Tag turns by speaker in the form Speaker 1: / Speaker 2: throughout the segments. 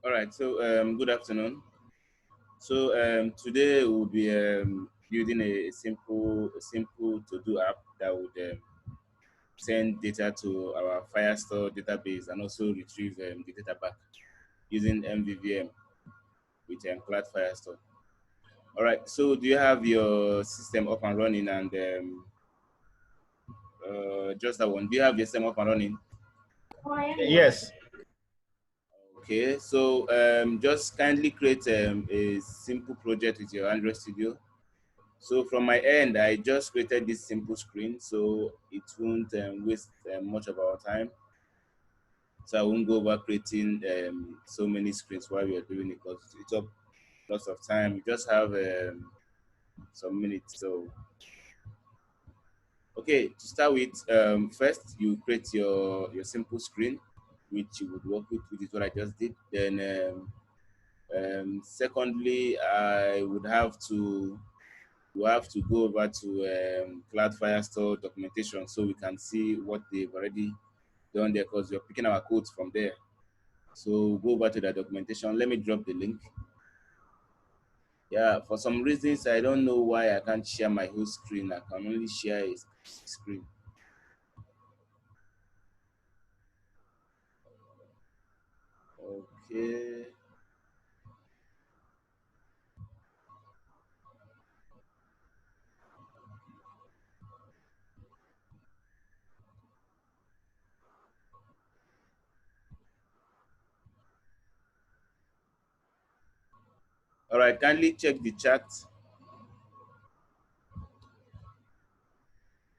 Speaker 1: All right, so good afternoon. So today we'll be building a simple to-do app that would send data to our Firestore database and also retrieve the data back using MVVM with Cloud Firestore. All right, so do you have your system up and running? And just that one, do you have your system up and running?
Speaker 2: Yes.
Speaker 1: Okay, so just kindly create a simple project with your Android Studio. So from my end, I just created this simple screen, so it won't waste much of our time. So I won't go over creating so many screens while we are doing it because it took lots of time. We just have some minutes. So, okay, to start with, first you create your simple screen, which you would work with, which is what I just did. Then, secondly, I would have to we have to go over to Cloud Firestore documentation so we can see what they've already done there because we're picking our codes from there. So go over to the documentation. Let me drop the link. Yeah, for some reasons, I don't know why I can't share my whole screen. I can only share a screen. Okay. All right, kindly check the chat.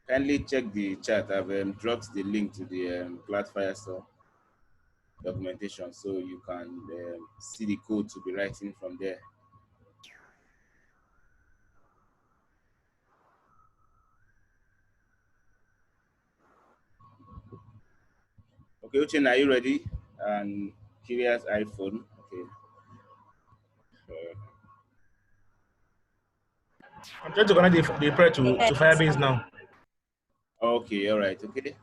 Speaker 1: Kindly check the chat. I've dropped the link to the Cloud Firestore documentation so you can see the code to be writing from there. Okay, Uchenna, are you ready? And Kyria's iPhone. Okay.
Speaker 2: I'm trying to connect the prayer to Firebase now.
Speaker 1: Okay, all right, okay.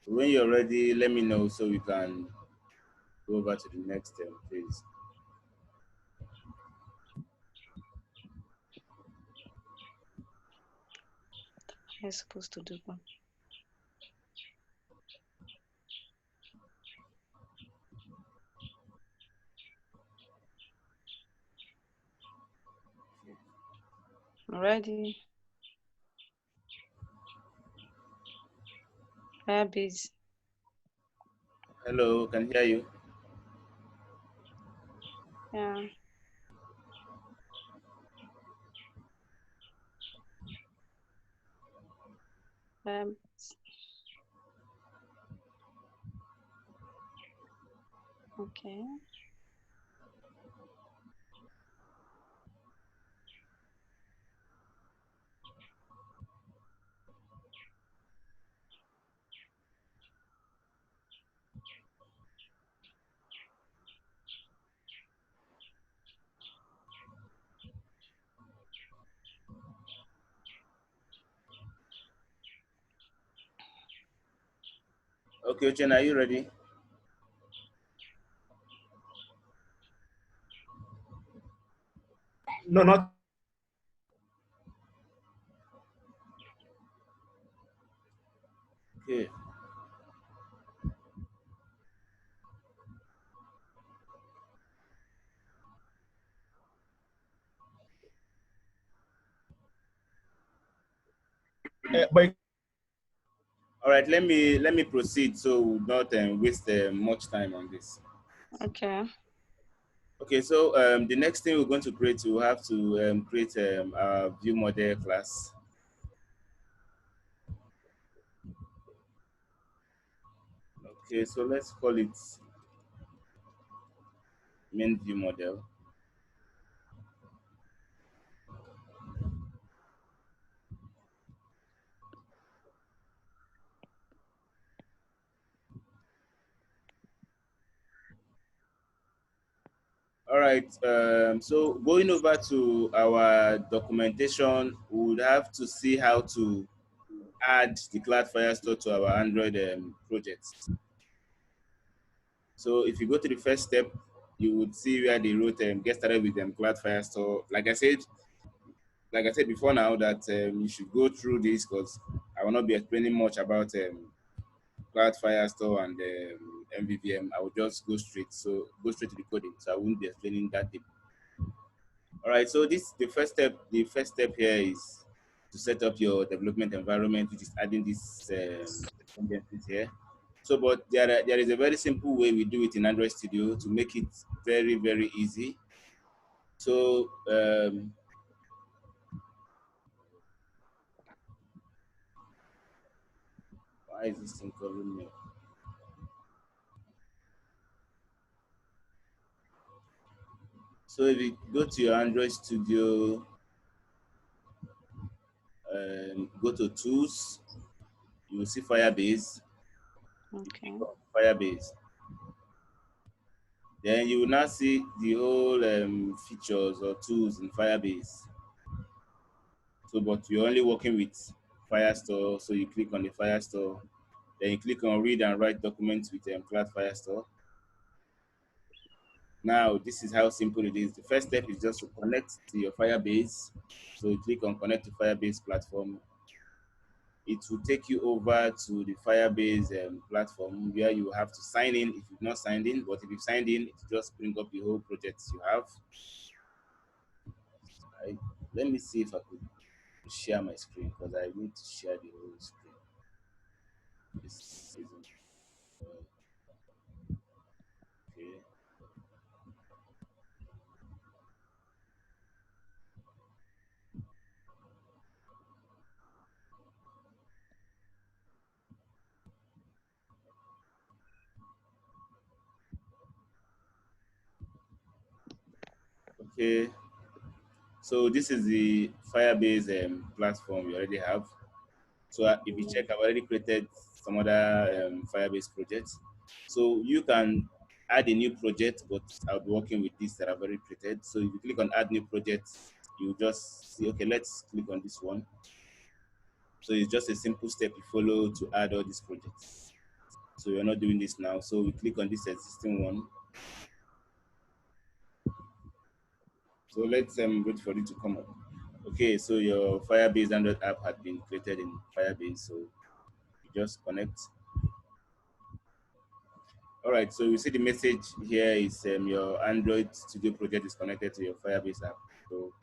Speaker 1: When you're ready, let me know so we can go over to the next phase.
Speaker 3: I'm supposed to do one. Ready? Firebase.
Speaker 1: Hello, can hear you.
Speaker 3: Yeah. Okay.
Speaker 1: Okay, Uchenna, are you ready?
Speaker 2: No, not.
Speaker 1: Okay.
Speaker 2: But
Speaker 1: All right, let me proceed so we'll not waste much time on this.
Speaker 3: Okay.
Speaker 1: Okay, so the next thing we're going to create, we'll have to create our view model class. Okay, so let's call it main view model. All right, so going over to our documentation, we would have to see how to add the Cloud Firestore to our Android project. So if you go to the first step, you would see where they wrote get started with Cloud Firestore. Like I said before now, that you should go through this because I will not be explaining much about Cloud Firestore and MVVM. I will just go straight to the coding. So I won't be explaining that deep. All right. So this the first step. The first step here is to set up your development environment, which is adding these dependencies here. So, but there is a very simple way we do it in Android Studio to make it very, very easy. So, why is this thing covering me? So, if you go to your Android Studio, go to Tools, you will see Firebase.
Speaker 3: Okay.
Speaker 1: Firebase. Then you will now see the whole features or tools in Firebase. So, but you're only working with Firestore, so you click on the Firestore. Then you click on Read and Write Documents with Cloud Firestore. Now, this is how simple it is. The first step is just to connect to your Firebase. So you click on Connect to Firebase platform. It will take you over to the Firebase platform where you have to sign in if you've not signed in. But if you've signed in, it will just bring up the whole projects you have. Let me see if I could share my screen because I need to share the whole screen. This isn't okay. Okay, so this is the Firebase platform we already have. So if you check, I've already created some other Firebase projects. So you can add a new project, but I'll be working with this that I've already created. So if you click on Add New Project, you just see, okay, let's click on this one. So it's just a simple step you follow to add all these projects. So we're not doing this now. So we click on this existing one. So let's wait for it to come up. Okay, so your Firebase Android app had been created in Firebase. So you just connect. All right, so you see the message here is your Android Studio project is connected to your Firebase app. So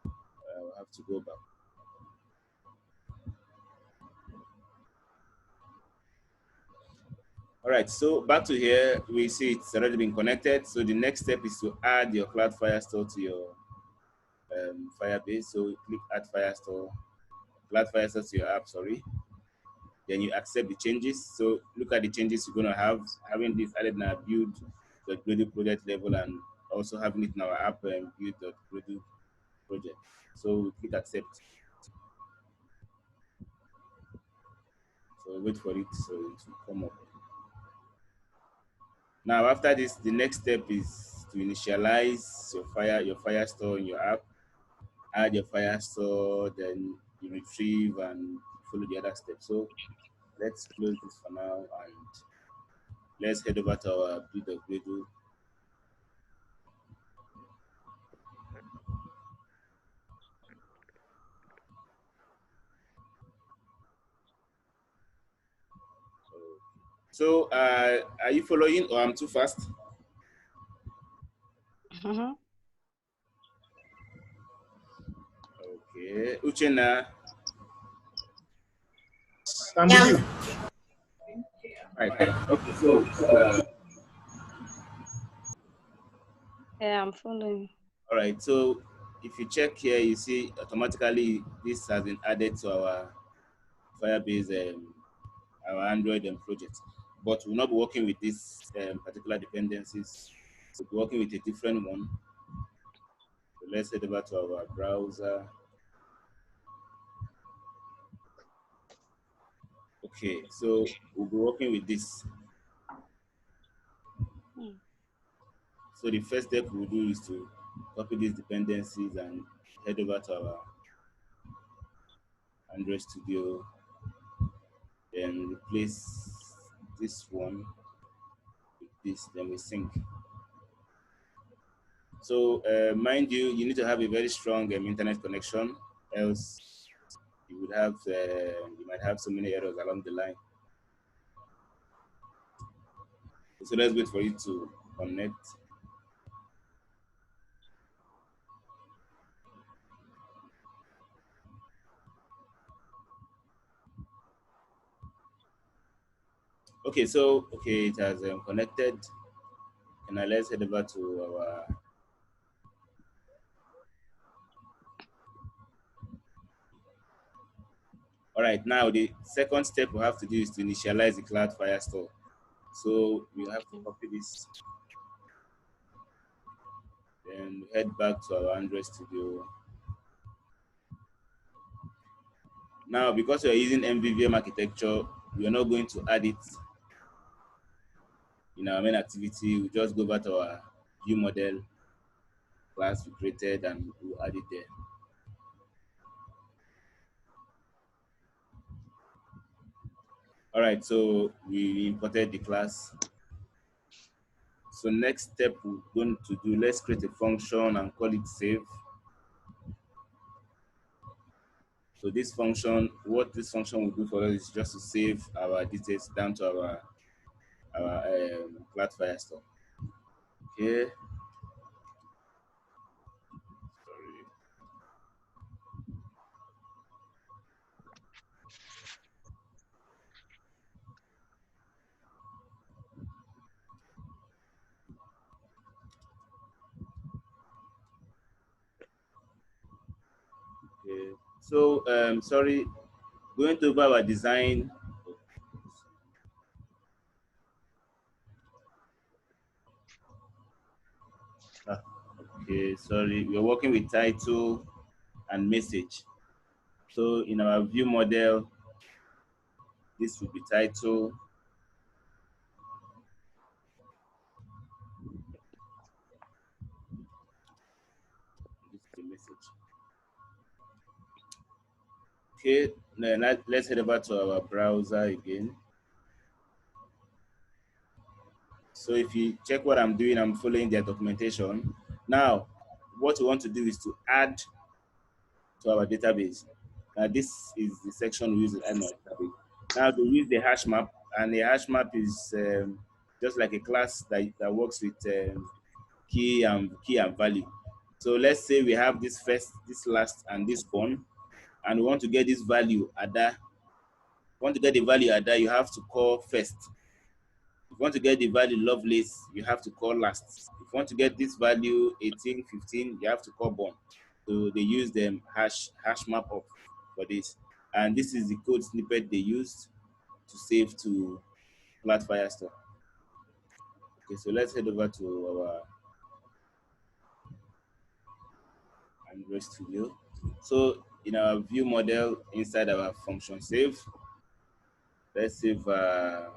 Speaker 1: I'll have to go back. All right, so back to here, we see it's already been connected. So the next step is to add your Cloud Firestore to your Firebase. So click Add Firestore, Cloud Firestore to your app, sorry. Then you accept the changes. So look at the changes you're going to have, having this added in our build.gradle project level and also having it in our app build.gradle project. So click accept. So wait for it so it will come up. Now after this, the next step is to initialize your Firestore in your app, add your Firestore, then you retrieve and follow the other steps. So let's close this for now and let's head over to our build.gradle. So are you following or I'm too fast?
Speaker 3: Mm-hmm.
Speaker 1: Okay, Uchenna.
Speaker 2: I'm with you.
Speaker 1: Right. Okay, so
Speaker 3: Yeah, I'm following.
Speaker 1: all right. So if you check here, you see automatically this has been added to our Firebase, our Android project. But we'll not be working with these particular dependencies. We'll be working with a different one. So let's head over to our browser. Okay, so we'll be working with this.
Speaker 3: Mm.
Speaker 1: So the first step we'll do is to copy these dependencies and head over to our Android Studio. then replace this one with this, then we sync. So mind you, you need to have a very strong internet connection, else you would have you might have so many errors along the line. So let's wait for it to connect. Okay, so okay, it has connected. And now let's head over to our. All right, now the second step we have to do is to initialize the Cloud Firestore. So we have to copy this, then head back to our Android Studio. Now, because we are using MVVM architecture, we are not going to add it in our main activity. We just go back to our view model class we created and we'll add it there. All right, so we imported the class. So next step we're going to do, let's create a function and call it save. So this function, what this function will do for us is just to save our details down to our Cloud Firestore. Okay. Sorry. Okay. So sorry, going to over our design. Ah, okay, sorry, we're working with title and message. So in our view model, this will be title. This is the message. Okay, then let's head over to our browser again. So if you check what I'm doing, I'm following their documentation. Now, what we want to do is to add to our database. Now, this is the section we use to add my database. Now, we use the hash map, and the hash map is just like a class that works with key and value. So let's say we have this first, this last, and this one, and we want to get this value at that. Want to get the value at that, you have to call first. If you want to get the value Lovelace, you have to call last. If you want to get this value 18, 15, you have to call born. So they use them hash map up for this. And this is the code snippet they used to save to Flat Firestore. Okay, so let's head over to our Android Studio. So in our view model inside our function save, let's save to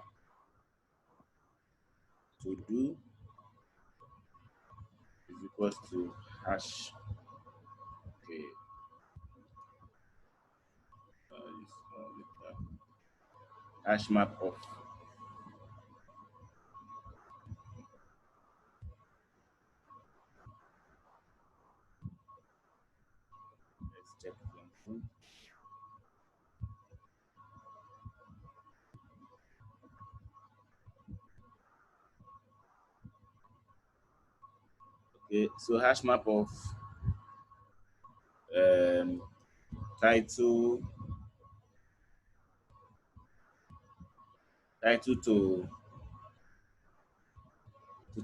Speaker 1: do is equals to hash. Okay, hash map of. Let's check again. Okay, so hash map of um, title title to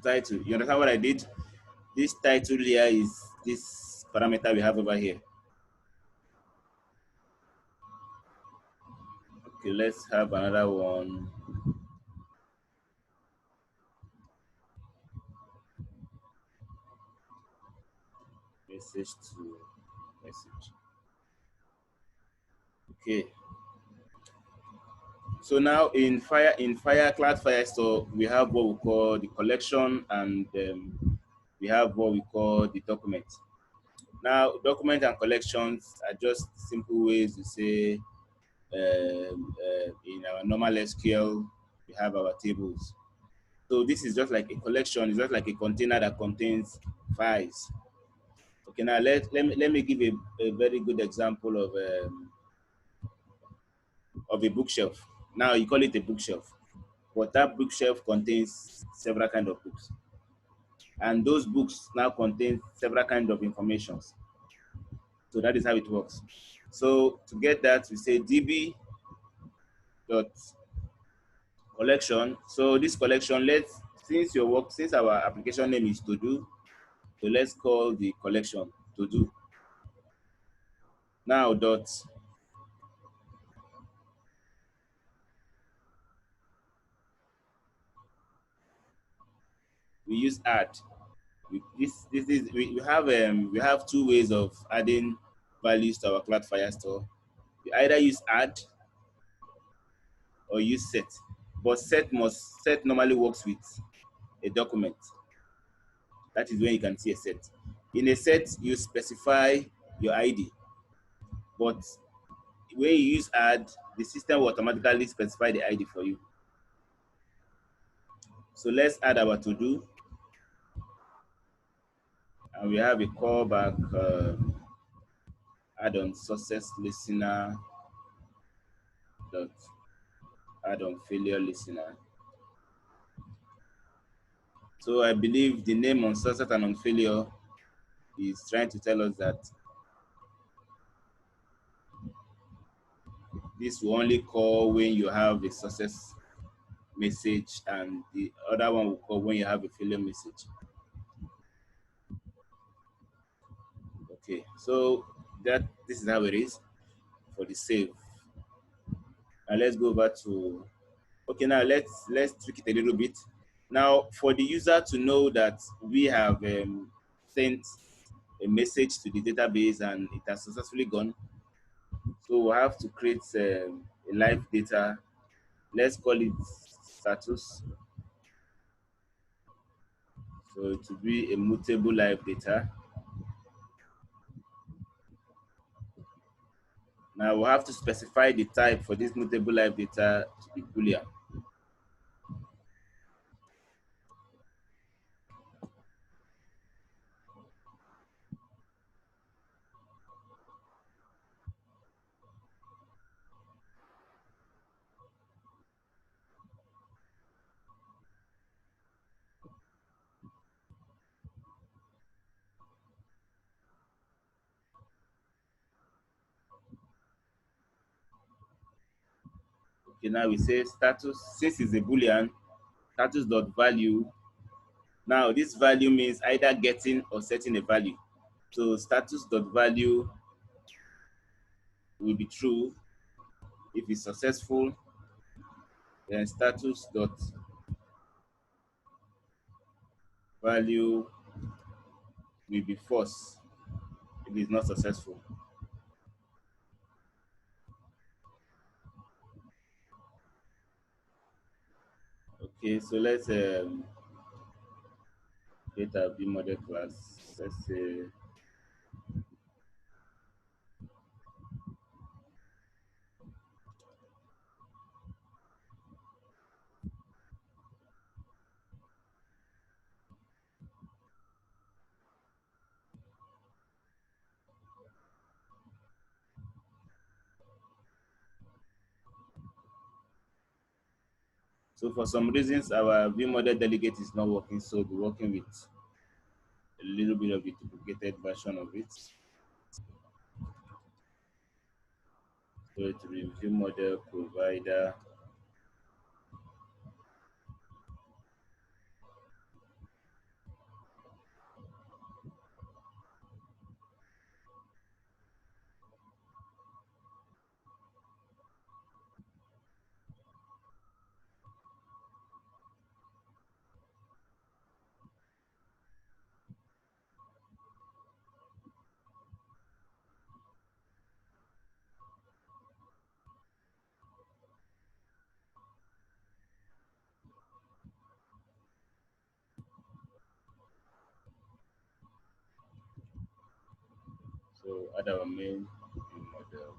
Speaker 1: title. You understand what I did? This title here is this parameter we have over here. Okay, let's have another one. Message to message. Okay. So now in Cloud Firestore, we have what we call the collection, and we have what we call the document. Now, document and collections are just simple ways to say in our normal SQL, we have our tables. So this is just like a collection. It's just like a container that contains files. Okay, now let me give a very good example of a bookshelf. Now you call it a bookshelf, but that bookshelf contains several kind of books, and those books now contain several kind of informations. So that is how it works. So to get that, we say db dot collection. So this collection, since our application name is to do, so let's call the collection to do. Now dot, we use add. We have two ways of adding values to our cloud Firestore. We either use add or use set. But set normally works with a document. That is when you can see a set. In a set, you specify your ID. But when you use add, the system will automatically specify the ID for you. So let's add our to do. And we have a callback add on success listener dot add on failure listener. So I believe the name on success and on failure is trying to tell us that this will only call when you have a success message, and the other one will call when you have a failure message. Okay, so this is how it is for the save. Now let's go back to, okay, now let's tweak it a little bit. Now for the user to know that we have sent a message to the database and it has successfully gone, so we'll have to create a live data. Let's call it status. So it will be a mutable live data. Now we'll have to specify the type for this mutable live data to be Boolean. Okay, now we say status, since it's a Boolean, status dot value. Now this value means either getting or setting a value. So status dot value will be true. If it's successful, then status dot value will be false if it's not successful. Okay, so let's create a V model class. Let's say, so for some reasons, our V model delegate is not working, so we're working with a little bit of a duplicated version of it. So it will be V model provider. So add our main V model.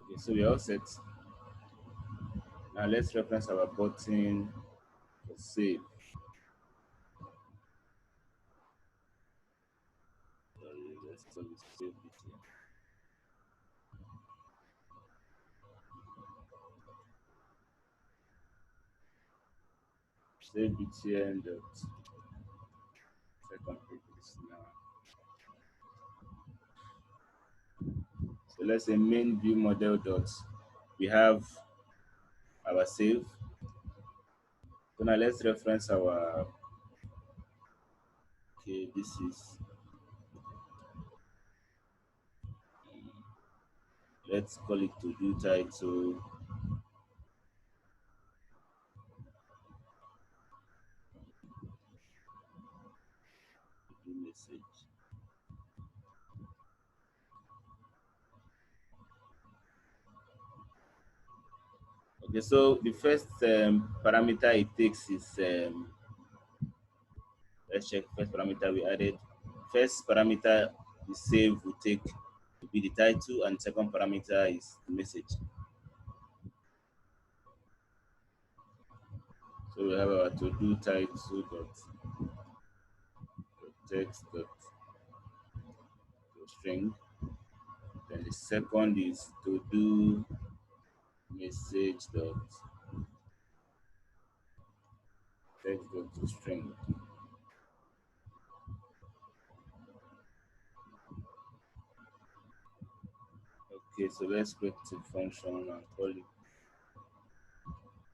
Speaker 1: Okay, so we're all set. Now let's reference our button for save. Let's call it save BTN. Save BTN dot second page now. So let's say main view model dot. We have our save. So now let's reference our. Okay, this is. Let's call it to do title. Do message. Okay, so the first parameter it takes is let's check first parameter we added. First parameter the save will take to be the title, and second parameter is the message. So we have our to do title dot text dot string. Then the second is to do message dot text dot to string. Okay, so let's create a function and call it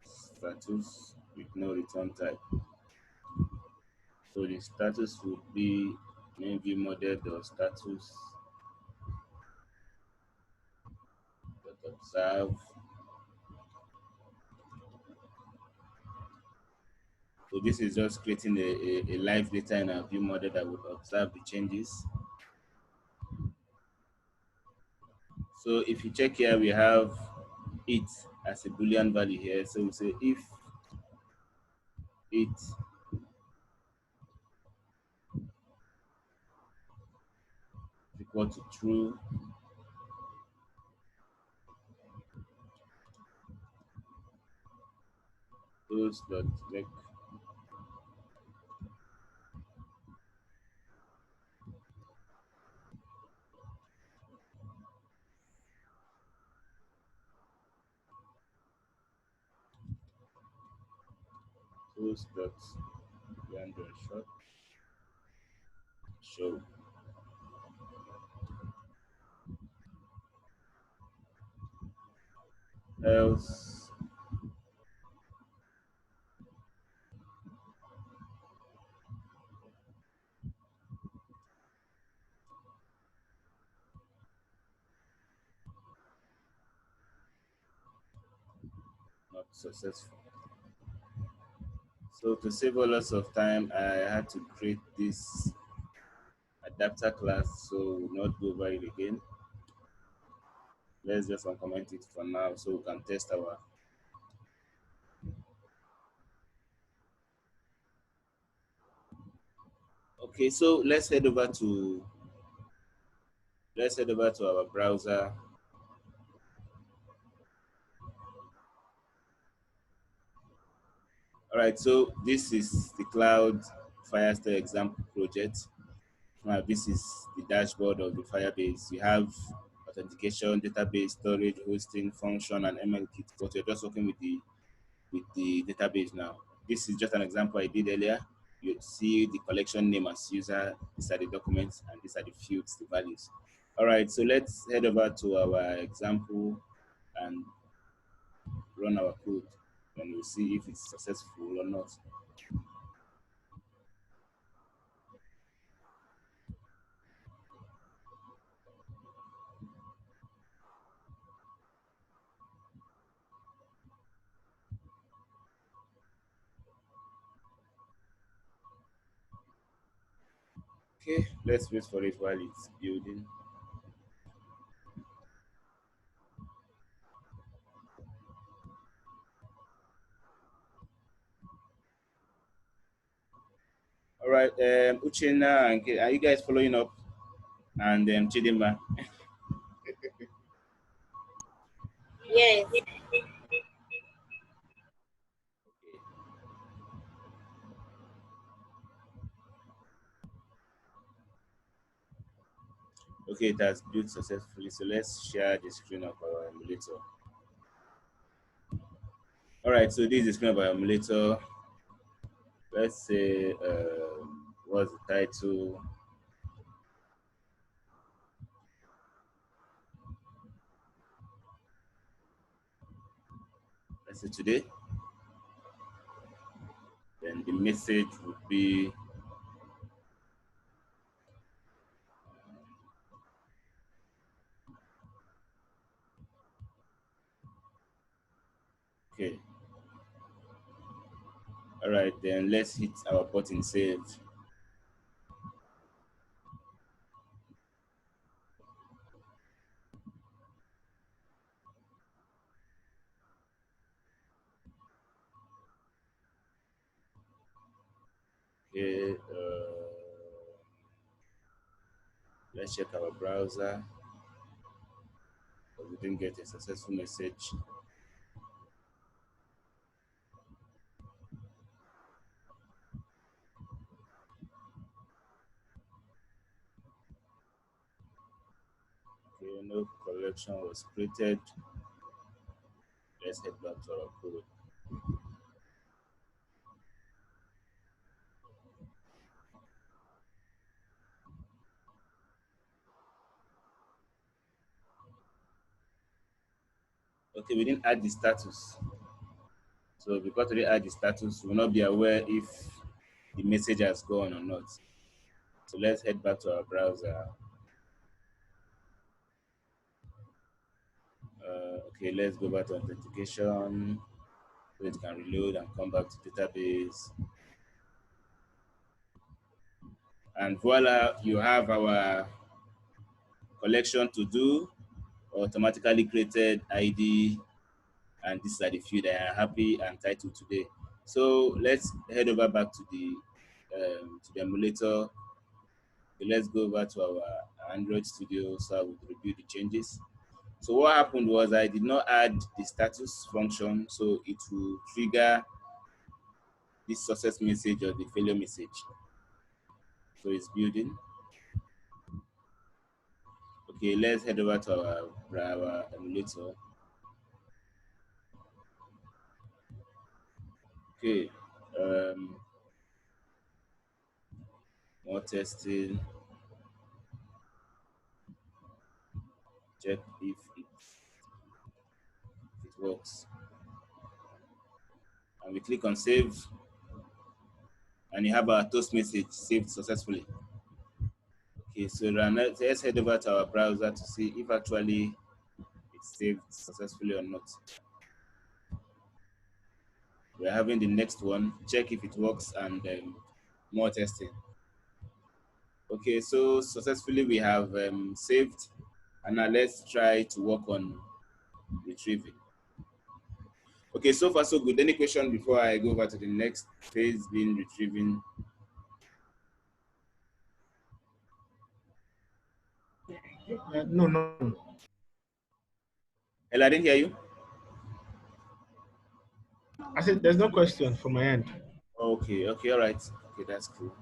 Speaker 1: status with no return type. So the status would be main view model dot status dot observe. So this is just creating a live data in our view model that would observe the changes. So if you check here, we have it as a Boolean value here. So we say if it is equal to true, those dot like those dot random short show. Else not successful. So to save a lot of time, I had to create this adapter class, so we'll not go over it again. Let's just uncomment it for now so we can test our. Okay, so let's head over to our browser. All right, so this is the cloud Firestore example project. This is the dashboard of the Firebase. You have authentication, database, storage, hosting, function, and ML kit. But you're just working with the database now. This is just an example I did earlier. You see the collection name as user. These are the documents, and these are the fields, the values. All right, so let's head over to our example and run our code, and we'll see if it's successful or not. Okay, let's wait for it while it's building. All right, Uchenna and are you guys following up? And Chidima.
Speaker 4: Yes.
Speaker 1: Okay, it has built successfully. So let's share the screen of our emulator. All right, so this is the screen of our emulator. Let's say, what's the title? Let's say today. Then the message would be, okay. All right, then let's hit our button save. Okay, let's check our browser. But we didn't get a successful message. Okay, no collection was created. Let's head back to our code. Okay, we didn't add the status. So because we didn't add the status, we will not be aware if the message has gone or not. So let's head back to our browser. Okay, let's go back to authentication so it can reload and come back to database. And voila, you have our collection to do, automatically created ID, and these are the few that are happy and titled today. So let's head over back to the emulator. Okay, let's go over to our Android Studio so I will review the changes. So what happened was I did not add the status function, so it will trigger this success message or the failure message. So it's building. Okay, let's head over to our emulator. Okay, um, more testing. Check if it works. And we click on save, and you have our toast message saved successfully. Okay, so let's head over to our browser to see if actually it's saved successfully or not. We're having the next one, check if it works, and more testing. Okay, so successfully we have saved, and now let's try to work on retrieving. Okay, so far so good. Any question before I go over to the next phase, being retrieving?
Speaker 2: No, no.
Speaker 1: Hello, I didn't hear you.
Speaker 2: I said there's no question from my end.
Speaker 1: Okay, okay, all right. Okay, that's cool.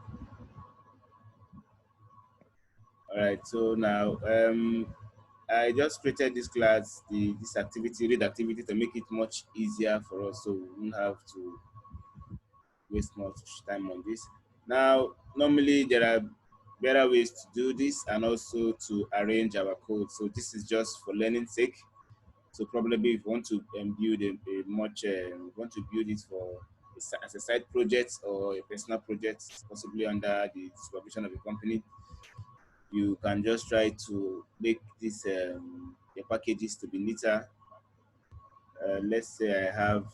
Speaker 1: All right, so now I just created this class, this activity, read activity, to make it much easier for us, so we won't have to waste much time on this. Now, normally there are better ways to do this and also to arrange our code. So this is just for learning sake. So probably if you want to build want to build it for as a side project or a personal project, possibly under the supervision of a company, you can just try to make this your packages to be neater. Let's say I have,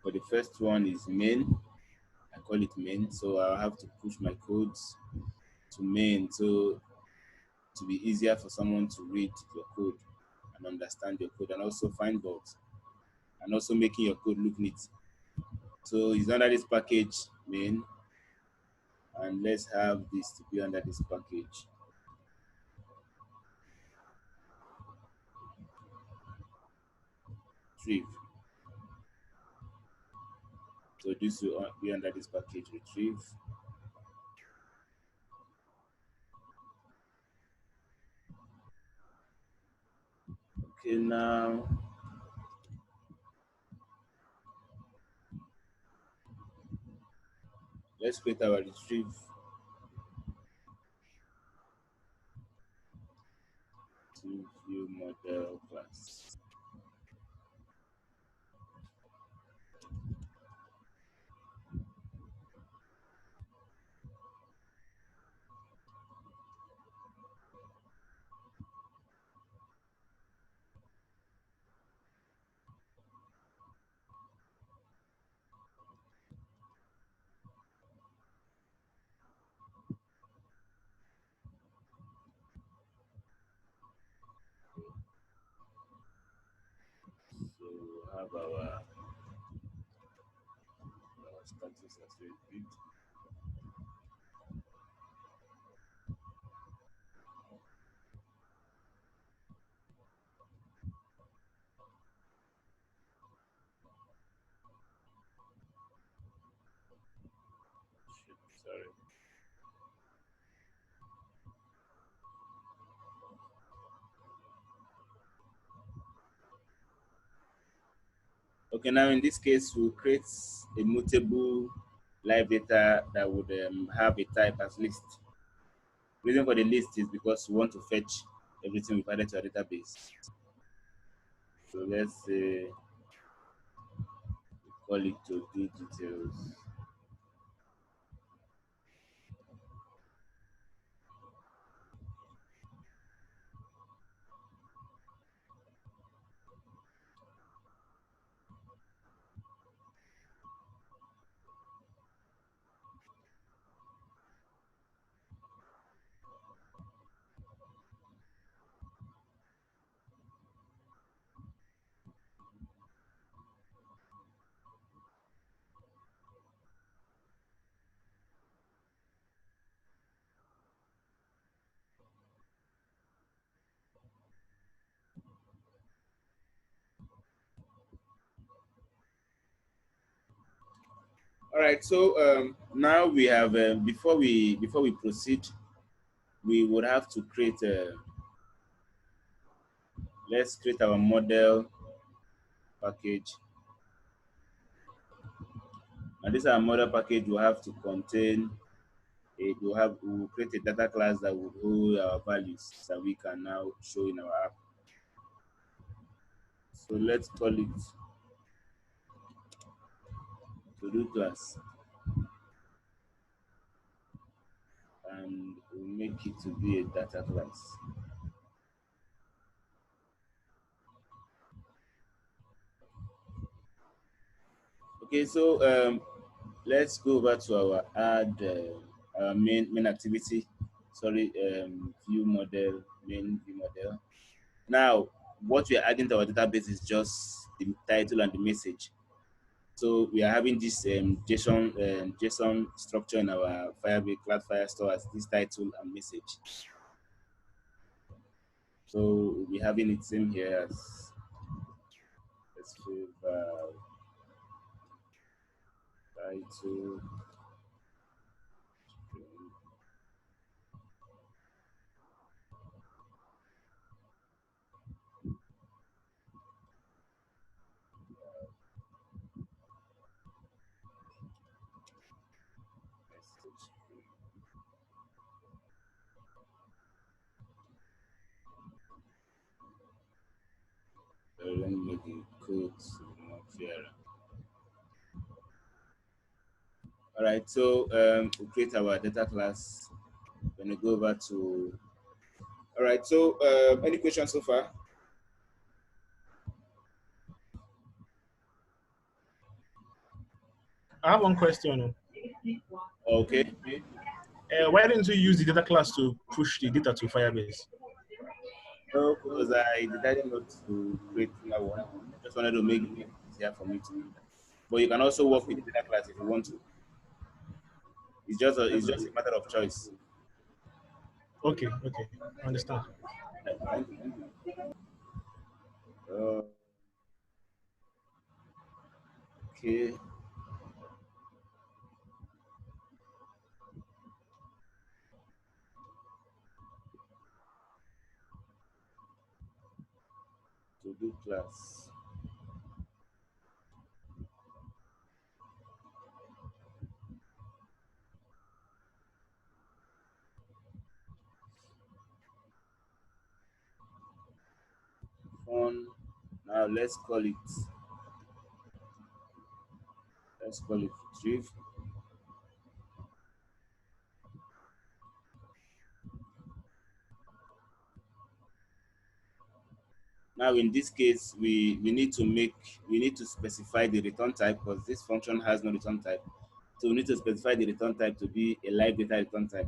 Speaker 1: for the first one is main. I call it main, so I'll have to push my codes to main, so to be easier for someone to read your code and understand your code and also find bugs and also making your code look neat. So it's under this package main, and let's have this to be under this package. retrieve. So this will be under this package retrieve. Okay, now let's create our retrieve to view model class. So we have our status as retrieved. Sorry. Okay, now in this case, we'll create a mutable live data that would have a type as list. Reason for the list is because we want to fetch everything we've added to our database. So let's say call it to do details. All right. So now we have before we proceed, we would have to create let's create our model package. And this our model package will have to contain we'll create a data class that will hold our values that we can now show in our app. So let's call it to do class and we'll make it to be a data class. Okay, so let's go over to our add our main activity. Sorry, view model, main view model. Now, what we are adding to our database is just the title and the message. So we are having this JSON structure in our Firebase Cloud Firestore as this title and message. So we'll be having it same here as let's save title message. Let me make the code more clearer. All right, so we'll create our data class. When we go over to, all right, so any questions so far?
Speaker 2: I have one question.
Speaker 1: Okay.
Speaker 2: Why didn't you use the data class to push the data to Firebase?
Speaker 1: No, because I decided not to create another one. I just wanted to make it easier for me to do that. But you can also work with the data class if you want to. It's just a matter of choice.
Speaker 2: Okay, okay, I understand.
Speaker 1: Thank you. Okay. To do class. Fun. Now let's call it retrieve. Now in this case, we need to specify the return type because this function has no return type. So we need to specify the return type to be a live data return type.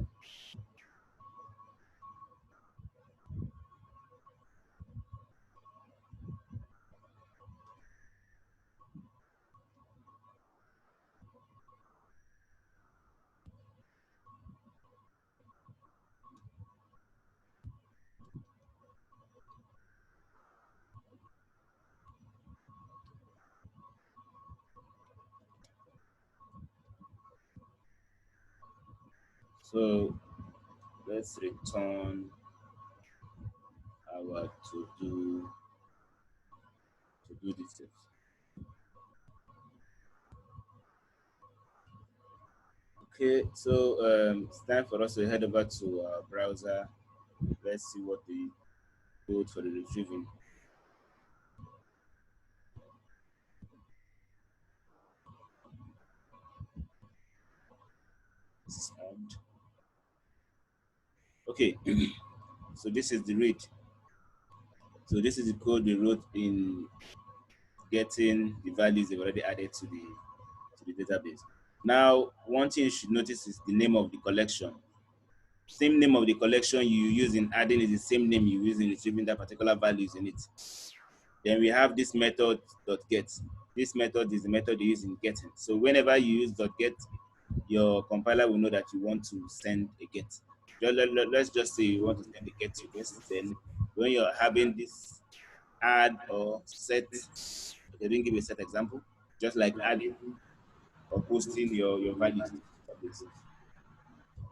Speaker 1: So let's return our to do this steps. Okay, so it's time for us to head over to our browser. Let's see what the code for the retrieving is. Okay, so this is the read. So this is the code we wrote in getting the values they've already added to the database. Now, one thing you should notice is the name of the collection. Same name of the collection you use in adding is the same name you use in retrieving that particular values in it. Then we have this method .get. This method is the method you use in getting. So whenever you use .get, your compiler will know that you want to send a get. Let's just say you want to send a get request. Then when you're having this add or set, they didn't give a set example, just like adding or posting your values to the database.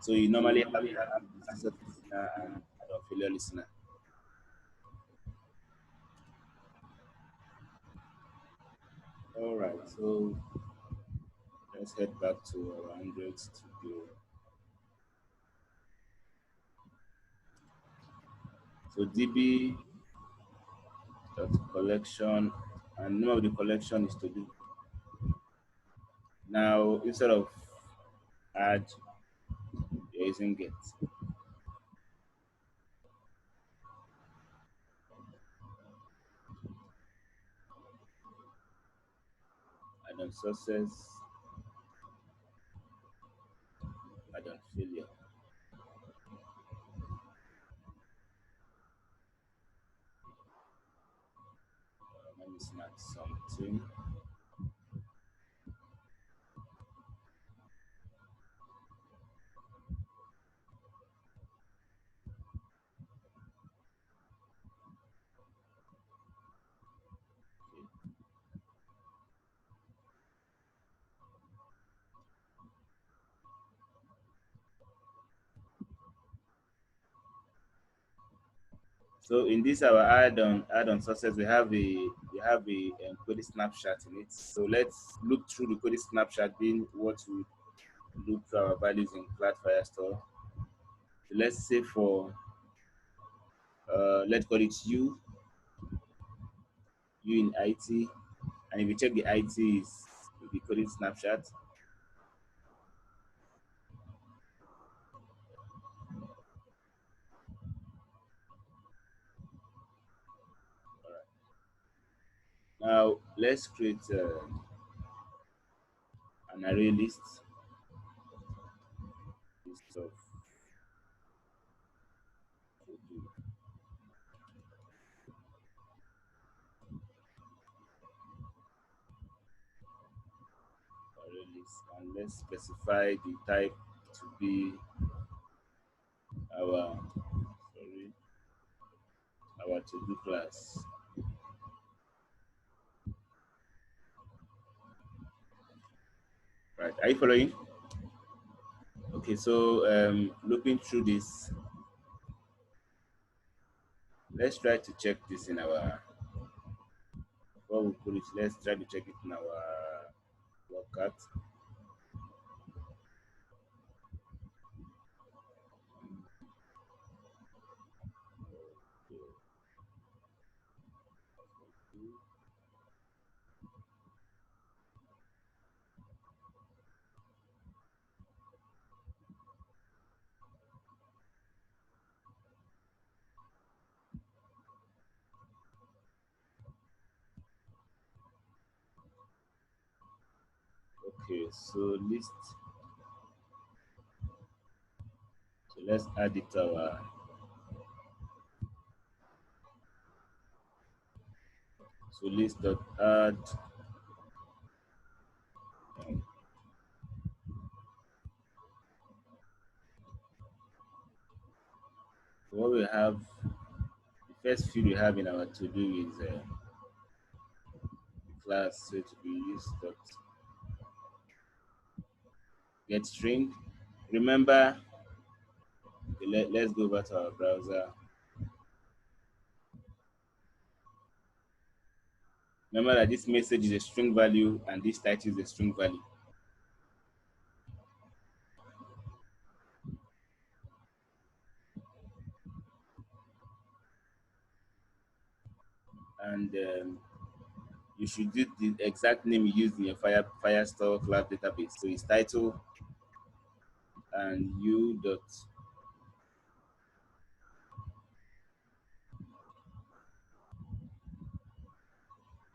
Speaker 1: So you normally have add success listener and add or failure listener. All right, so let's head back to our Android studio. So db dot collection and name of the collection is to do. Now instead of add, you're using get. Add on success, add on failure. Let me snap something. So in this our add-on success, we have a coded snapshot in it. So let's look through the coded snapshot being what we look through our values in Cloud Firestore. So let's say for let's call it U in IT, and if you check the IT is the coded snapshot. Now let's create an array list of array list, and let's specify the type to be our sorry our to do class. Right. Are you following? Okay, so looking through this, let's try to check this in our before we put it. Let's try to check it in our workout. Okay, so list. So let's add it to our. So list dot add. um, what we have, the first field we have in our to do is class. So to be used dot get string. Remember, okay, let's go back to our browser. Remember that this message is a string value and this title is a string value. And you should do the exact name you used in your Firestore cloud database. So it's title and u dot.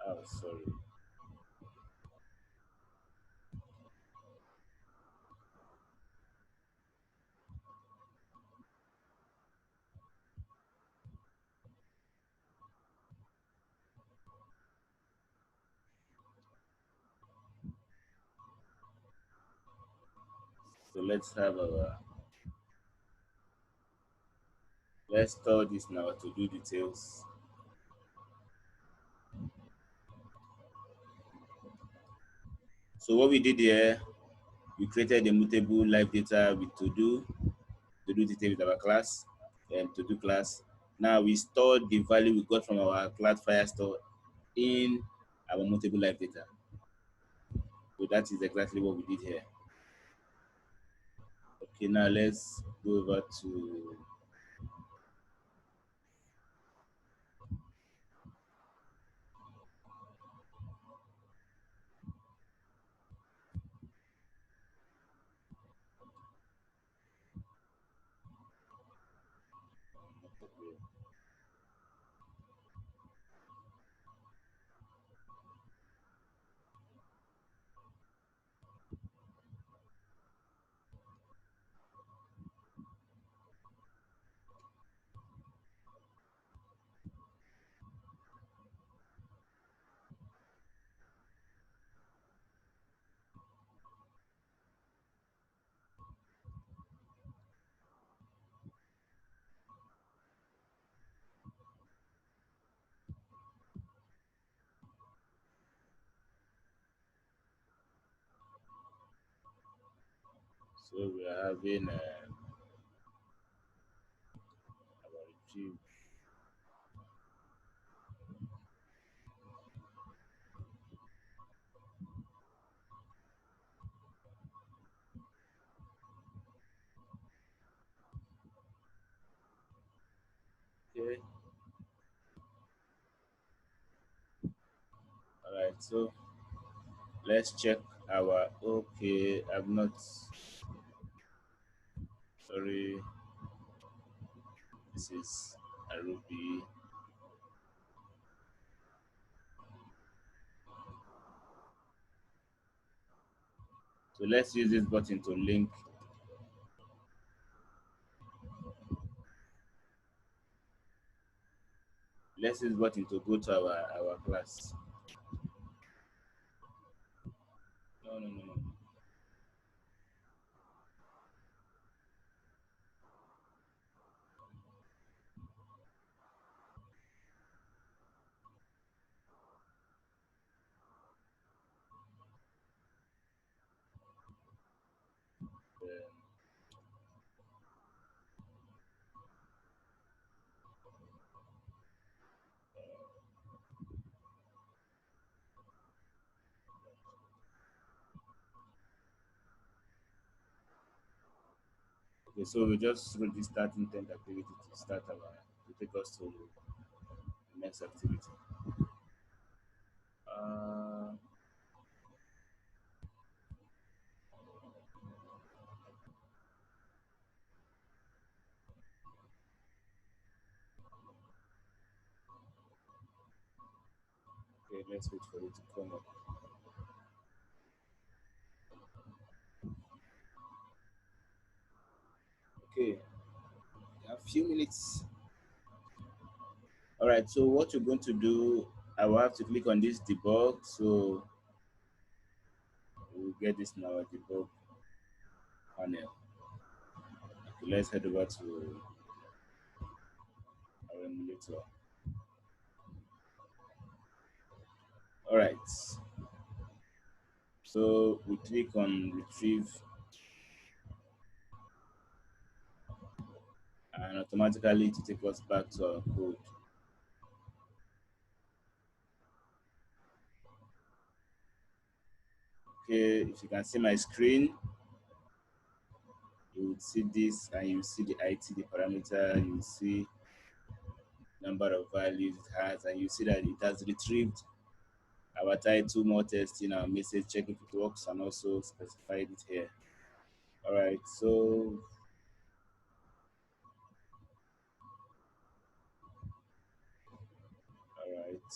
Speaker 1: Oh, sorry. So let's store this now to do details. So what we did here, we created a mutable live data with to do detail with our class and to do class. Now we stored the value we got from our cloud Firestore in our mutable live data. So that is exactly what we did here. Okay, now let's go over to so we are having our retrieve. Okay, all right. So let's check our. Okay, I'm not. Sorry, this is a Ruby. So let's use this button to link. Let's use this button to go to our class. No, no, no, no. Okay, so we just wrote this start intent activity to start our to take us to the next activity. Uh, okay, let's wait for it to come up. Okay, a few minutes. All right, so what you're going to do, I will have to click on this debug. So we'll get this now at debug panel. Okay, let's head over to our emulator. All right, so we click on retrieve and automatically to take us back to our code. Okay, if you can see my screen, you would see this and you see the ITD parameter, you see number of values it has, and you see that it has retrieved our title, more testing, our message, check if it works, and also specified it here. All right, so all right.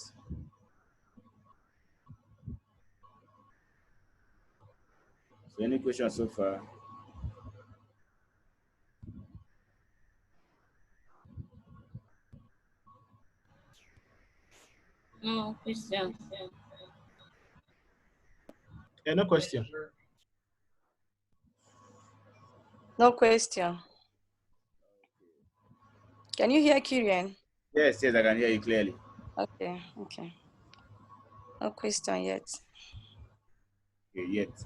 Speaker 1: So any questions so far?
Speaker 4: No question.
Speaker 2: Yeah, no question.
Speaker 5: No question. Can you hear Kirian?
Speaker 1: Yes, yes, I can hear you clearly.
Speaker 5: Okay, okay. No question yet.
Speaker 1: Okay, yet.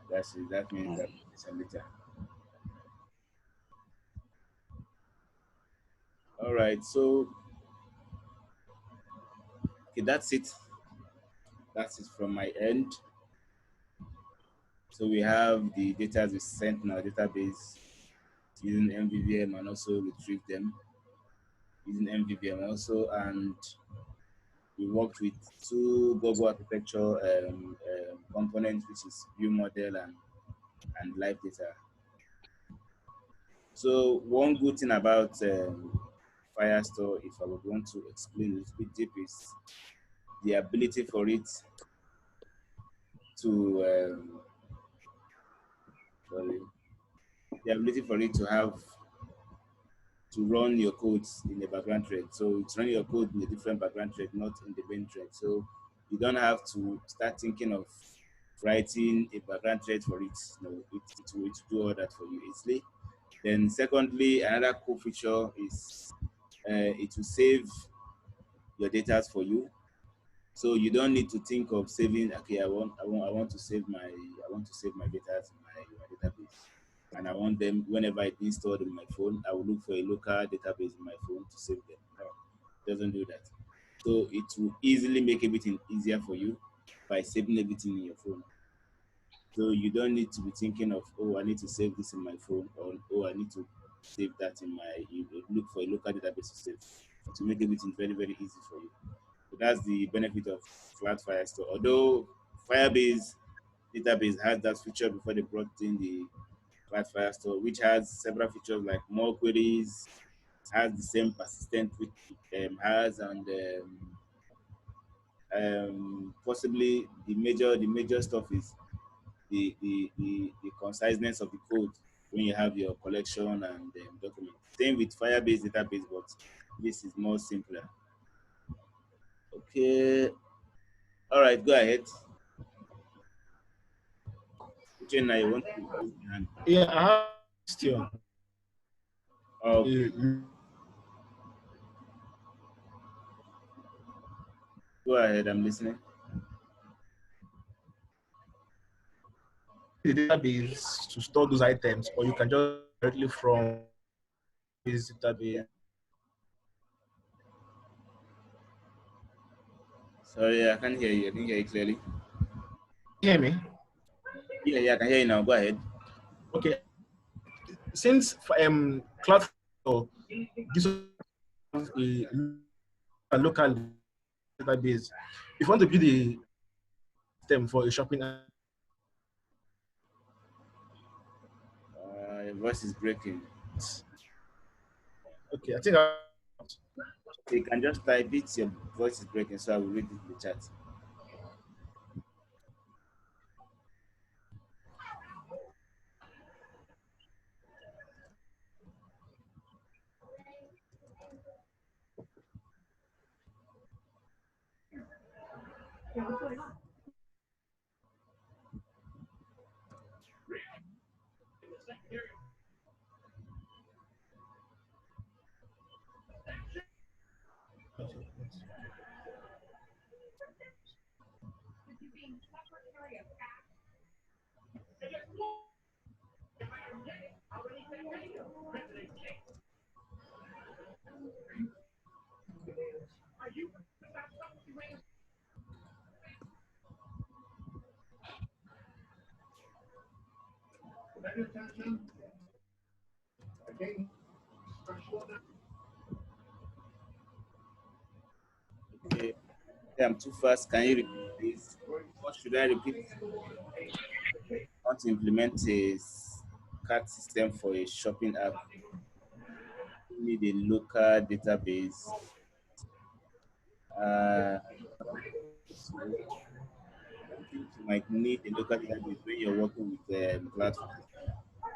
Speaker 1: That's it. That means
Speaker 5: Mm.
Speaker 1: that it's later. All right, so okay, that's it. That's it from my end. So we have the data we sent in our database using MVVM and also retrieve them using MVVM also, and we worked with two Google architecture components, which is view model and live data. So one good thing about Firestore, if I would want to explain a little bit deep, is the ability for it to sorry, the ability for it to have to run your codes in a background thread. So it's running your code in a different background thread, not in the main thread. So you don't have to start thinking of writing a background thread for it. No, it will do all that for you easily. Then secondly, another cool feature is it will save your data for you. So you don't need to think of saving. Okay, I want to save my data in my database, and I want them whenever it's being stored in my phone. I will look for a local database in my phone to save them. No, it doesn't do that. So it will easily make everything easier for you by saving everything in your phone. So you don't need to be thinking of, oh, I need to save this in my phone, or oh, I need to save that in my. You look for a local database to save. To make everything very very easy for you. So that's the benefit of Flat Firestore. Although Firebase database has that feature before they brought in the Flat Firestore, which has several features like more queries, has the same persistent which it has, and possibly the major stuff is the conciseness of the code when you have your collection and document. Same with Firebase database, but this is more simpler. Okay. All right, go ahead. Uchenna, I want to raise your hand.
Speaker 2: Yeah, I have a question.
Speaker 1: Okay, go ahead. I'm listening.
Speaker 2: The database to store those items, or you can just directly from this database.
Speaker 1: Sorry, I can't hear you. I can hear you clearly.
Speaker 2: Hear me?
Speaker 1: Yeah, I can hear you now. Go ahead.
Speaker 2: Okay. since cloud gives us a local database, if you want to build a system for a shopping app,
Speaker 1: Your voice is breaking.
Speaker 2: okay, I think
Speaker 1: You can just type it. Your voice is breaking, so I will read it in the chat. Okay, I'm too fast. Can you repeat this? What should I repeat? I want to implement a cart system for a shopping app. You need a local database. Uh, I think you might need a local database when you're working with platforms.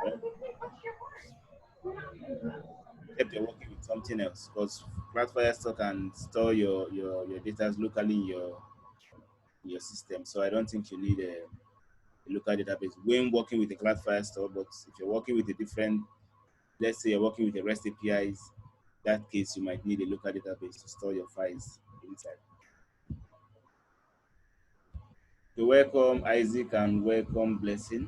Speaker 1: Right? Except you're working with something else, because Cloudflare can store your data locally in your system. So I don't think you need a local database when working with a Cloudflare store. But if you're working with a different, let's say you're working with a REST APIs, that case you might need a local database to store your files inside. So welcome Isaac and welcome Blessing.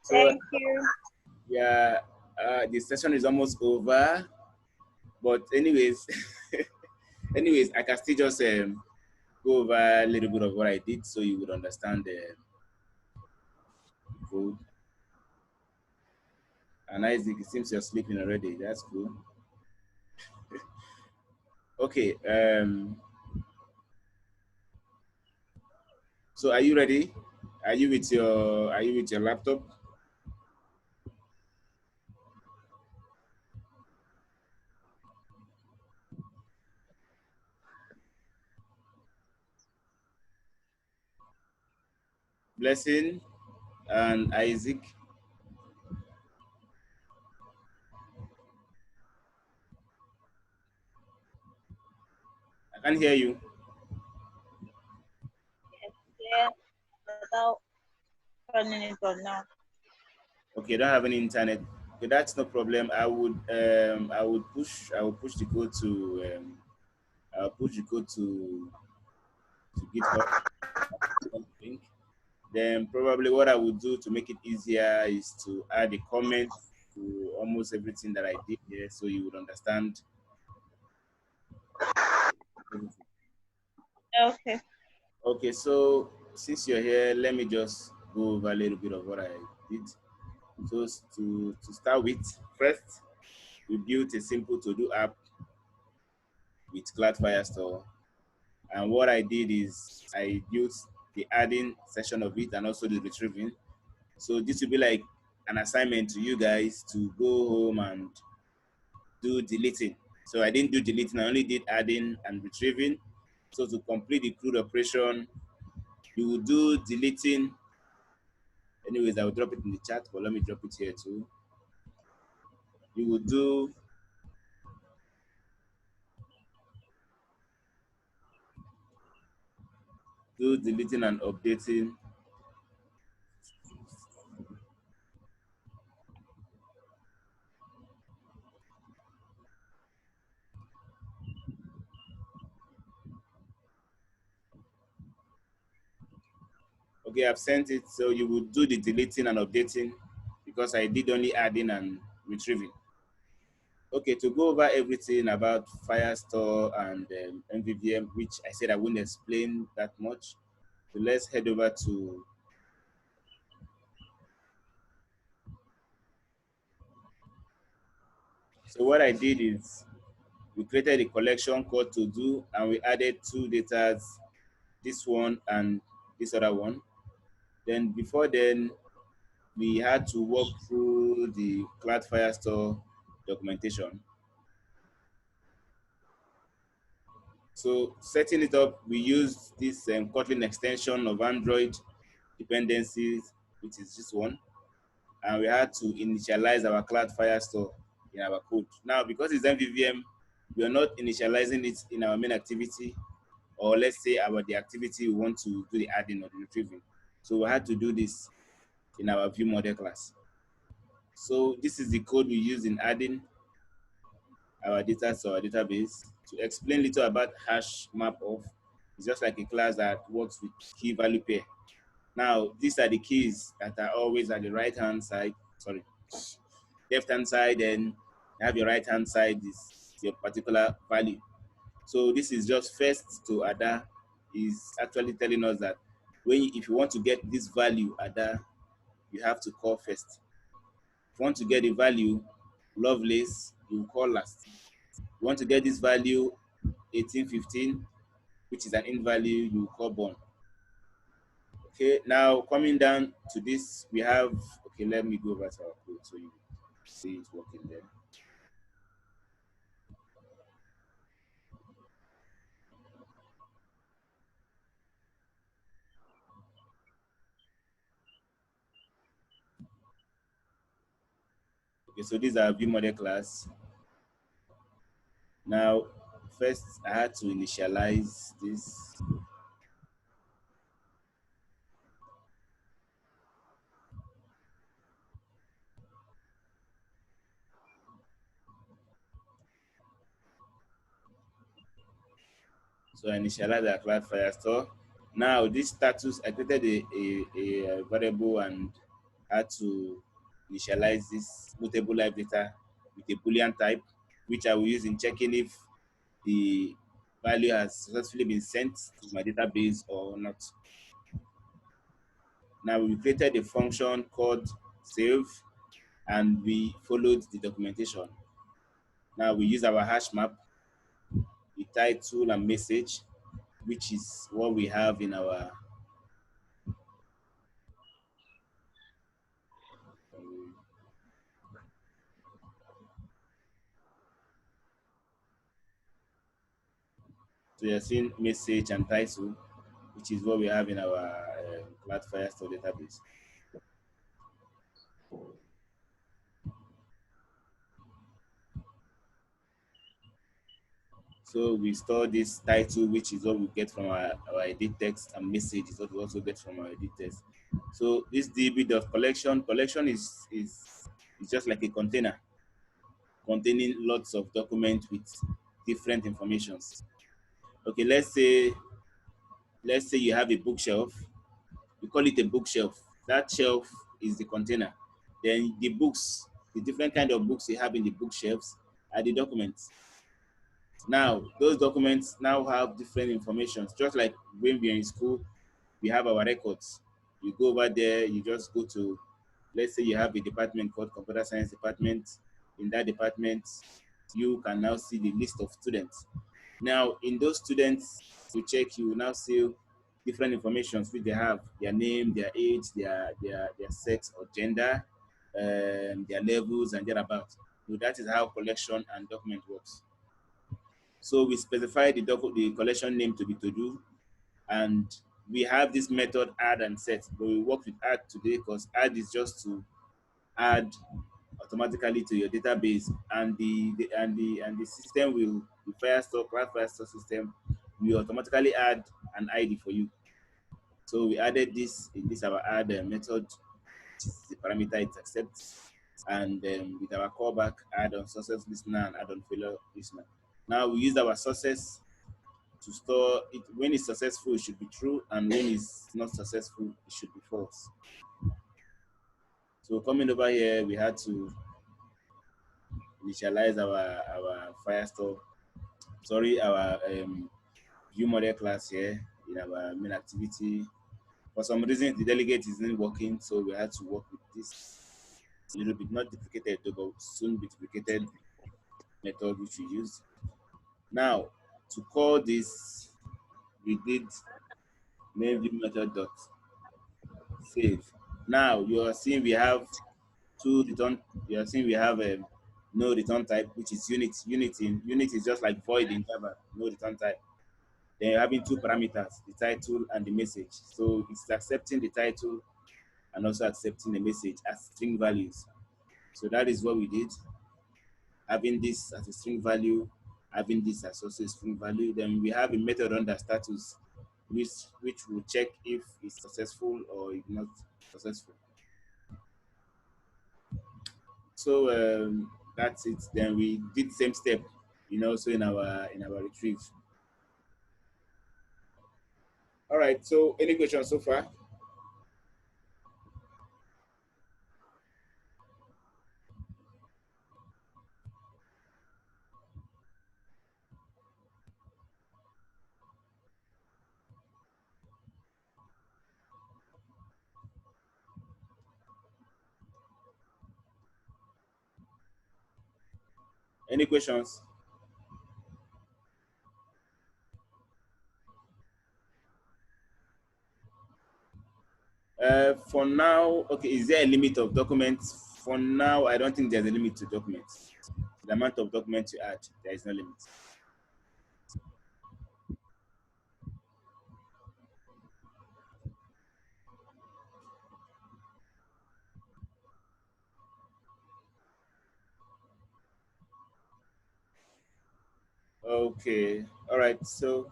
Speaker 1: So
Speaker 3: Thank you.
Speaker 1: yeah, the session is almost over. But anyways, anyways, I can still just go over a little bit of what I did so you would understand the code. And Isaac, it seems you're sleeping already. That's cool. Okay. So are you ready? Are you with your laptop? Blessing and Isaac. I can't hear you.
Speaker 3: Yeah, without turning it on now.
Speaker 1: Okay, don't have any internet. Okay, that's no problem. I would push the code to I'll push the code to GitHub link. Then probably what I would do to make it easier is to add a comment to almost everything that I did here, so you would understand.
Speaker 3: Okay.
Speaker 1: Okay, so since you're here, let me just go over a little bit of what I did. So to start with, first we built a simple to-do app with Cloud Firestore. And what I did is I built the adding section of it and also the retrieving. So this will be like an assignment to you guys to go home and do deleting. So I didn't do deleting, I only did adding and retrieving. So to complete the CRUD operation, you will do deleting. Anyways, I will drop it in the chat, but let me drop it here too. You will do deleting and updating. Okay, I've sent it. So you will do the deleting and updating because I did only adding and retrieving. Okay, to go over everything about Firestore and MVVM, which I said I wouldn't explain that much. So let's head over to. So what I did is we created a collection called to do, and we added two datas, this one and this other one. Then before then, we had to walk through the Cloud Firestore documentation. So setting it up, we used this Kotlin extension of Android dependencies, which is this one, and we had to initialize our Cloud Firestore in our code. Now, because it's MVVM, we are not initializing it in our main activity, or let's say about the activity we want to do the adding or the retrieving. So we had to do this in our view model class. So this is the code we use in adding our data to our database. To explain little about hash map of, it's just like a class that works with key value pair. Now, these are the keys that are always at the right hand side, sorry, left hand side, and you have your right hand side is your particular value. So this is just first to Ada is actually telling us that if you want to get this value Ada, you have to call first. If you want to get the value Lovelace, you call last. You want to get this value 1815, which is an int value, you call born. Okay, now coming down to this, we have, okay, let me go back to our code so you see it working there. Okay, so these are view model class. Now, first I had to initialize this. So I initialize the Cloud Firestore. Now this status, I created a variable and had to initialize this mutable live data with a Boolean type, which I will use in checking if the value has successfully been sent to my database or not. Now we created a function called save, and we followed the documentation. Now we use our hash map, the title and message, which is what we have in our so you're seeing message and title, which is what we have in our Cloud Firestore database. So we store this title, which is what we get from our edit text, and message is what we also get from our edit text. So this collection is just like a container containing lots of documents with different informations. Okay, let's say you have a bookshelf. We call it a bookshelf. That shelf is the container. Then the books, the different kind of books you have in the bookshelves are the documents. Now, those documents now have different information. Just like when we are in school, we have our records. You go over there, you just go to, let's say you have a department called Computer Science Department. In that department, you can now see the list of students. Now, in those students, you check, you will now see different information which they have, their name, their age, their sex or gender, their levels and thereabouts. So that is how collection and document works. So we specify the collection name to be to do, and we have this method add and set, but we work with add today because add is just to add automatically to your database, and the system will, the Firestore Cloud Firestore system will automatically add an ID for you. So we added this in this our add method, which is the parameter it accepts, and with our callback add on success listener and add on failure listener. Now we use our sources to store it. When it's successful, it should be true, and when it's not successful, it should be false. So coming over here, we had to initialize our Firestore, sorry, our view model class here in our main activity. For some reason, the delegate isn't working, so we had to work with this little bit, not duplicated, though, but soon be duplicated method which we use. Now, to call this, we did main view method dot save. Now you are seeing we have two return. You are seeing we have no return type, which is unit. Unit is just like void in Java, no return type. Then you're having two parameters, the title and the message. So it's accepting the title and also accepting the message as string values. So that is what we did. Having this as a string value, having this as also a string value. Then we have a method under status, which will check if it's successful or if not successful. So that's it. Then we did the same step, so in our retrieve. All right. So any questions so far? Any questions? For now, okay, is there a limit of documents? For now, I don't think there's a limit to documents. The amount of documents you add, there is no limit. Okay, all right. So,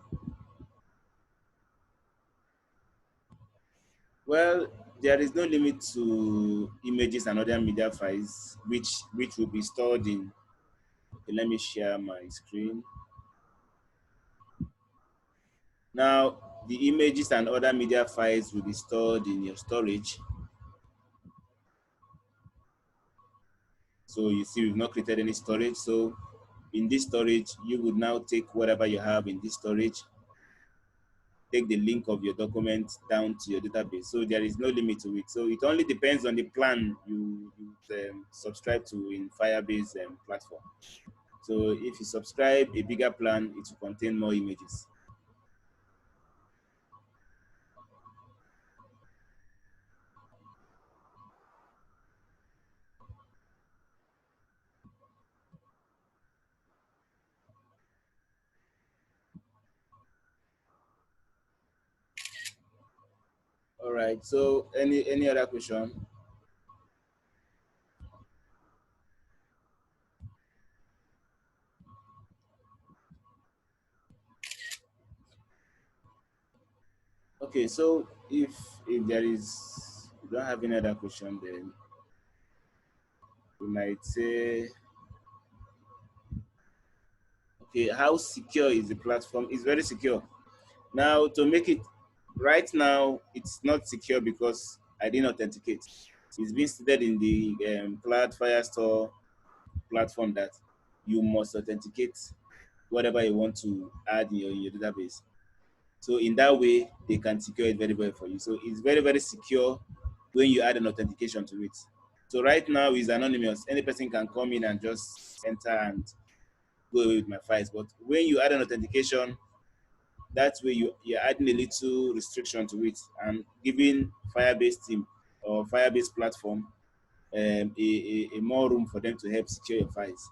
Speaker 1: well, there is no limit to images and other media files, which will be stored in. Okay, let me share my screen. Now, the images and other media files will be stored in your storage. So you see, we've not created any storage. So in this storage, you would now take whatever you have in this storage, take the link of your document down to your database. So there is no limit to it. So it only depends on the plan you subscribe to in Firebase platform. So if you subscribe a bigger plan, it will contain more images. All right. So any other question? Okay. So if there is, you don't have any other question, then we might say, okay, how secure is the platform? It's very secure. Now, to make it, right now, it's not secure because I didn't authenticate. It's been stated in the Cloud Firestore platform that you must authenticate whatever you want to add in your database. So in that way, they can secure it very well for you. So it's very, very secure when you add an authentication to it. So right now, it's anonymous. Any person can come in and just enter and go away with my files. But when you add an authentication, that way you're adding a little restriction to it and giving Firebase team or Firebase platform a more room for them to help secure your files.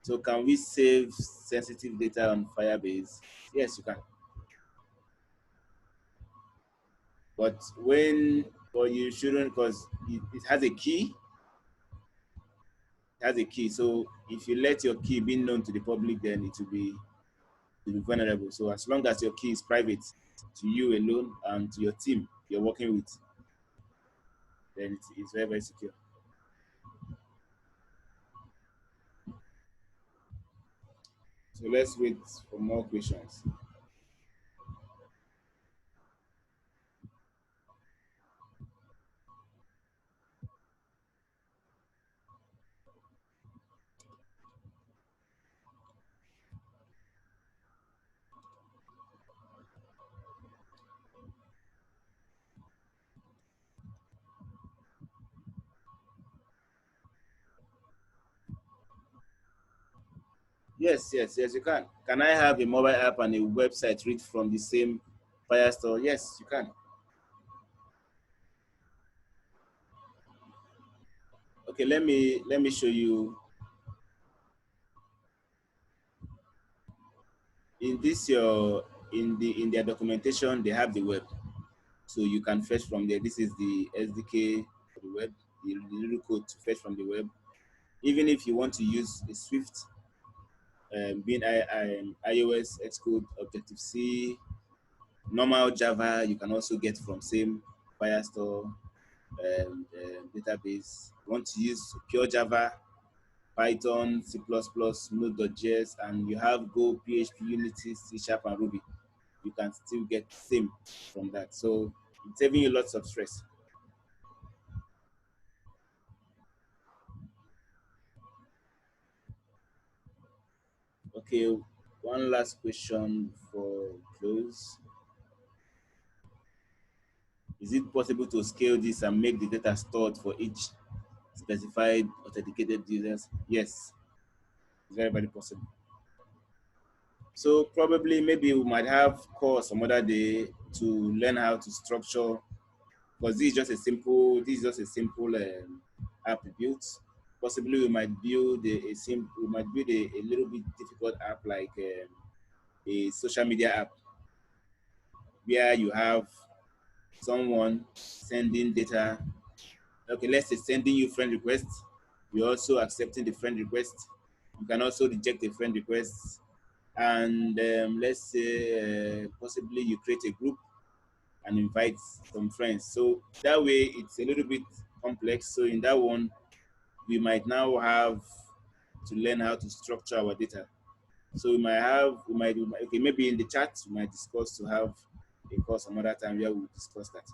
Speaker 1: So can we save sensitive data on Firebase? Yes, you can. But you shouldn't, because it has a key. It has a key. So if you let your key be known to the public, then it will be vulnerable. So as long as your key is private to you alone and to your team you're working with, then it's very, very secure. So let's wait for more questions. Yes, yes, yes, you can. Can I have a mobile app and a website read from the same Firestore? Yes, you can. Okay, let me show you. In this your in their documentation, they have the web, so you can fetch from there. This is the SDK for the web, the little code to fetch from the web. Even if you want to use a Swift, being iOS, Xcode, Objective C, normal Java, you can also get from same Firestore database. You want to use pure Java, Python, C++, Node.js, and you have Go, PHP, Unity, C Sharp, and Ruby. You can still get same from that. So it's saving you lots of stress. Okay, one last question for close. Is it possible to scale this and make the data stored for each specified authenticated users? Yes, it's very, very possible. So probably maybe we might have call some other day to learn how to structure, because this is just a simple app built. Possibly we might build a little bit difficult app like a social media app where you have someone sending data. Okay, let's say sending you friend requests. You're also accepting the friend request. You can also reject a friend request. And let's say possibly you create a group and invite some friends. So that way it's a little bit complex. So in that one, we might now have to learn how to structure our data. So okay, maybe in the chat, we might discuss to have a call some other time where we'll discuss that.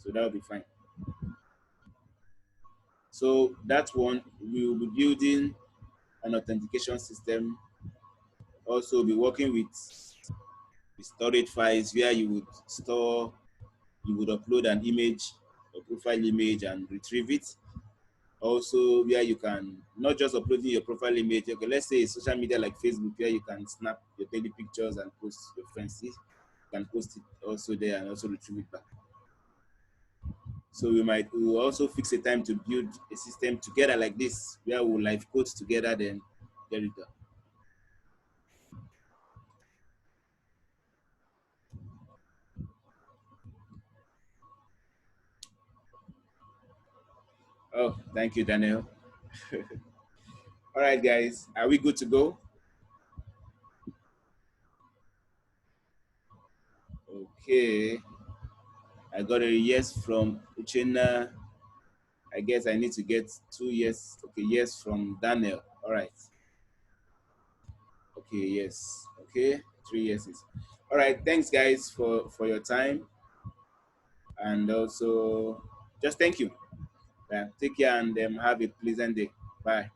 Speaker 1: So that will be fine. So that one, we will be building an authentication system. Also be working with the storage files where you would upload an image, a profile image, and retrieve it. Also where you can not just uploading your profile image. Okay, let's say social media like Facebook where you can snap your daily pictures and post your friends. You can post it also there and also retrieve it back. So we will also fix a time to build a system together like this where we'll live code together, then get it done. Oh, thank you, Daniel. All right, guys, are we good to go? Okay, I got a yes from Uchenna. I guess I need to get 2 yes. Okay, yes from Daniel. All right. Okay, yes. Okay, 3 yeses. All right, thanks guys for your time, and also just thank you. Yeah, take care and have a pleasant day. Bye.